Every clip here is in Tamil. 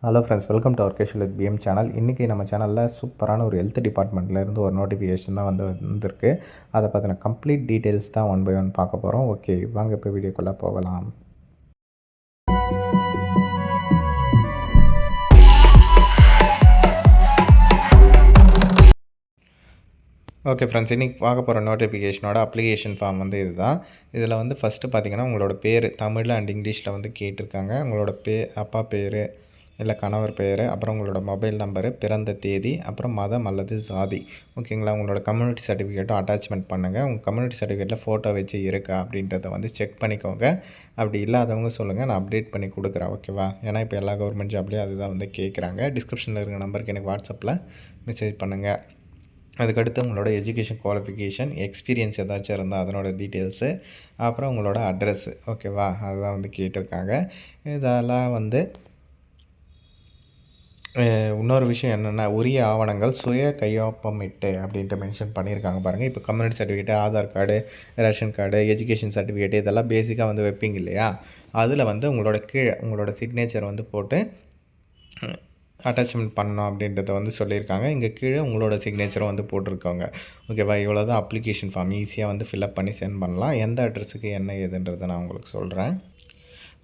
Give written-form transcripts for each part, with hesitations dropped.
Hello friends, welcome to our casual with PM channel. இன்றைக்கி நம்ம சேனலில் சூப்பரான ஒரு ஹெல்த் டிபார்ட்மெண்ட்லேருந்து ஒரு நோட்டிஃபிகேஷன் தான் வந்திருக்கு. அதை பற்றின கம்ப்ளீட் டீட்டெயில்ஸ் தான் ஒன் பை ஒன் பார்க்க போகிறோம். ஓகே, வாங்க இப்போ வீடியோக்குள்ளே போகலாம். ஓகே ஃப்ரெண்ட்ஸ், இன்றைக்கி பார்க்க போகிற நோட்டிஃபிகேஷனோட அப்ளிகேஷன் ஃபார்ம் வந்து இதுதான். இதில் வந்து ஃபஸ்ட்டு பார்த்திங்கன்னா உங்களோட பேர் தமிழில் அண்ட் இங்கிலீஷில் வந்து கேட்டிருக்காங்க. உங்களோட அப்பா பேர் இல்லை கணவர் பேர், அப்புறம் உங்களோட மொபைல் நம்பரு, பிறந்த தேதி, அப்புறம் மதம் அல்லது சாதி. ஓகேங்களா? உங்களோட கம்யூனிட்டி சர்டிஃபிகேட்டும் அட்டாச்மெண்ட் பண்ணுங்கள். உங்கள் கம்யூனிட்டி சர்டிஃபிகேட்டில் ஃபோட்டோ வச்சு இருக்கா அப்படின்றத வந்து செக் பண்ணிக்கோங்க. அப்படி இல்லாதவங்க சொல்லுங்கள், நான் அப்டேட் பண்ணி கொடுக்குறேன். ஓகேவா? ஏன்னா இப்போ எல்லா கவர்மெண்ட் ஜாப்லேயும் அதுதான் வந்து கேட்குறாங்க. டிஸ்கிரிப்ஷனில் இருக்கிற நம்பருக்கு எனக்கு வாட்ஸ்அப்பில் மெசேஜ் பண்ணுங்கள். அதுக்கடுத்து உங்களோட எஜுகேஷன் குவாலிஃபிகேஷன், எக்ஸ்பீரியன்ஸ் ஏதாச்சும் இருந்தால் அதனோட டீட்டெயில்ஸு, அப்புறம் உங்களோட அட்ரெஸ்ஸு. ஓகேவா? அதுதான் வந்து கேட்டிருக்காங்க. இதெல்லாம் வந்து இன்னொரு விஷயம் என்னென்னா, உரிய ஆவணங்கள் சுய கையொப்பமிட்டு அப்படின்ட்டு மென்ஷன் பண்ணியிருக்காங்க பாருங்கள். இப்போ community certificate, Aadhaar card, ration card, education certificate இதெல்லாம் பேசிக்காக வந்து வைப்பீங்க இல்லையா? அதில் வந்து உங்களோட கீழே உங்களோட சிக்னேச்சர் வந்து போட்டு அட்டாச்மெண்ட் பண்ணணும் அப்படின்றத வந்து சொல்லியிருக்காங்க. இங்கே கீழே உங்களோட சிக்னேச்சரும் வந்து போட்டிருக்காங்க. ஓகேவா? இவ்வளோ தான் அப்ளிகேஷன் ஃபார்ம். ஈஸியாக வந்து ஃபில்அப் பண்ணி சென்ட் பண்ணலாம். எந்த அட்ரஸுக்கு என்ன ஏதுன்றதை நான் உங்களுக்கு சொல்கிறேன்.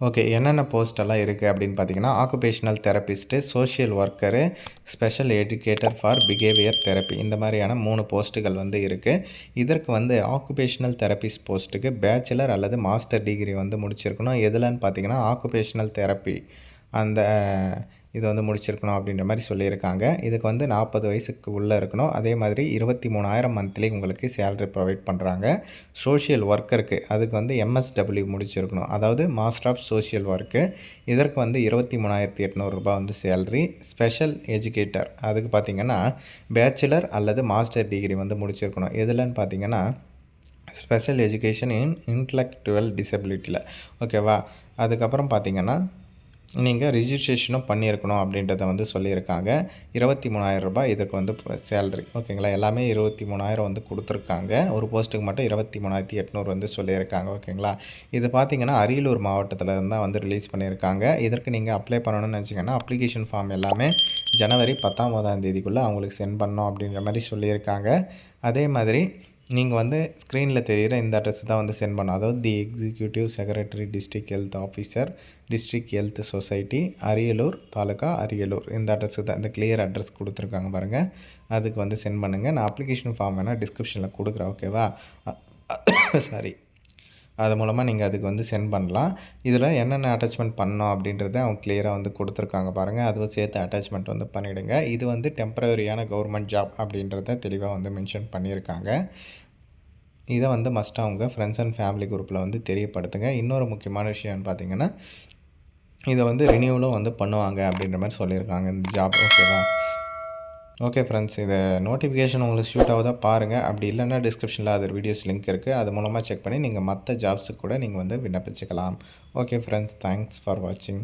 ஓகே, என்னென்ன போஸ்டெல்லாம் இருக்குது அப்படின்னு பார்த்தீங்கன்னா, occupational therapist, social worker, special educator for behaviour therapy, இந்த மாதிரியான 3 போஸ்ட்டுகள் வந்து இருக்குது. இதற்கு வந்து ஆக்குபேஷனல் தெரபிஸ்ட் போஸ்ட்டுக்கு பேச்சுலர் அல்லது மாஸ்டர் டிகிரி வந்து முடிச்சிருக்கணும். எதுலன்னு பார்த்தீங்கன்னா, ஆக்குபேஷனல் தெரப்பி அந்த இது வந்து முடிச்சிருக்கணும் அப்படின்ற மாதிரி சொல்லியிருக்காங்க. இதுக்கு வந்து 40 வயசுக்கு உள்ளே இருக்கணும். அதே மாதிரி 23,000 மந்த்லி உங்களுக்கு சேலரி ப்ரொவைட் பண்ணுறாங்க. சோஷியல் ஒர்க்கருக்கு அதுக்கு வந்து MSW முடிச்சிருக்கணும். அதாவது மாஸ்டர் ஆஃப் சோஷியல் ஒர்க்கு. இதற்கு வந்து 23,800 ரூபாய் வந்து சேலரி. ஸ்பெஷல் எஜுகேட்டர் அதுக்கு பார்த்திங்கன்னா பேச்சுலர் அல்லது மாஸ்டர் டிகிரி வந்து முடிச்சிருக்கணும். எதுலன்னு பார்த்தீங்கன்னா ஸ்பெஷல் எஜுகேஷன் இன் இன்டலெக்சுவல் டிசபிலிட்டியில். ஓகேவா? அதுக்கப்புறம் பார்த்திங்கன்னா நீங்கள் ரிஜிஸ்ட்ரேஷனும் பண்ணியிருக்கணும் அப்படின்றத வந்து சொல்லியிருக்காங்க. 23,000 ரூபாய் இதுக்கு வந்து சேலரி. ஓகேங்களா? எல்லாமே 23,000 வந்து கொடுத்துருக்காங்க. ஒரு போஸ்ட்டுக்கு மட்டும் 23,800 வந்து சொல்லியிருக்காங்க. ஓகேங்களா? இது பார்த்திங்கன்னா அரியலூர் மாவட்டத்தில் இருந்தால் வந்து ரிலீஸ் பண்ணியிருக்காங்க. இதற்கு நீங்கள் அப்ளை பண்ணணும்னு நினச்சிங்கன்னா அப்ளிகேஷன் ஃபார்ம் எல்லாமே ஜனவரி 19ஆம் தேதிக்குள்ளே அவங்களுக்கு சென்ட் பண்ணணும் அப்படின்ற மாதிரி சொல்லியிருக்காங்க. அதே மாதிரி நீங்கள் வந்து ஸ்க்ரீனில் தெரிகிற இந்த அட்ரஸ் தான் வந்து சென்ட் பண்ணணும். அதாவது தி executive secretary district health officer, district health society, Ariyalur taluka, Ariyalur. இந்த அட்ரஸுக்கு தான் இந்த கிளியர் அட்ரஸ் கொடுத்துருக்காங்க பாருங்கள். அதுக்கு வந்து சென்ட் பண்ணுங்கள். நான் அப்ளிகேஷன் ஃபார்ம் வேணால் டிஸ்கிரிப்ஷனில் கொடுக்குறேன். ஓகேவா? சாரி, அது மூலமாக நீங்கள் அதுக்கு வந்து சென்ட் பண்ணலாம். இதில் என்னென்ன அட்டாச்மெண்ட் பண்ணோம் அப்படின்றத அவங்க கிளியராக வந்து கொடுத்துருக்காங்க பாருங்கள். அதுவும் சேர்த்து அட்டாச்மெண்ட் வந்து பண்ணிவிடுங்க. இது வந்து டெம்பரரியான கவர்மெண்ட் ஜாப் அப்படின்றத தெளிவாக வந்து மென்ஷன் பண்ணியிருக்காங்க. இதை வந்து மஸ்ட்டாக அவங்க ஃப்ரெண்ட்ஸ் அண்ட் ஃபேமிலி குரூப்பில் வந்து தெரியப்படுத்துங்க. இன்னொரு முக்கியமான விஷயம்னு பார்த்தீங்கன்னா, இதை வந்து ரினியூவலும் வந்து பண்ணுவாங்க அப்படின்ற மாதிரி சொல்லியிருக்காங்க இந்த ஜாப். ஓகேவா? ஓகே ஃப்ரெண்ட்ஸ், இதை நோட்டிஃபிகேஷன் உங்களுக்கு ஷூட் ஆகுதா பாருங்கள். அப்படி இல்லைன்னா டிஸ்கிரிப்ஷனில் அது வீடியோஸ் லிங்க் இருக்குது. அது மூலமாக செக் பண்ணி நீங்கள் மற்ற ஜாப்ஸுக்கு கூட நீங்கள் வந்து விண்ணப்பிச்சுக்கலாம். ஓகே ஃப்ரெண்ட்ஸ், தேங்க்ஸ் ஃபார் வாட்சிங்.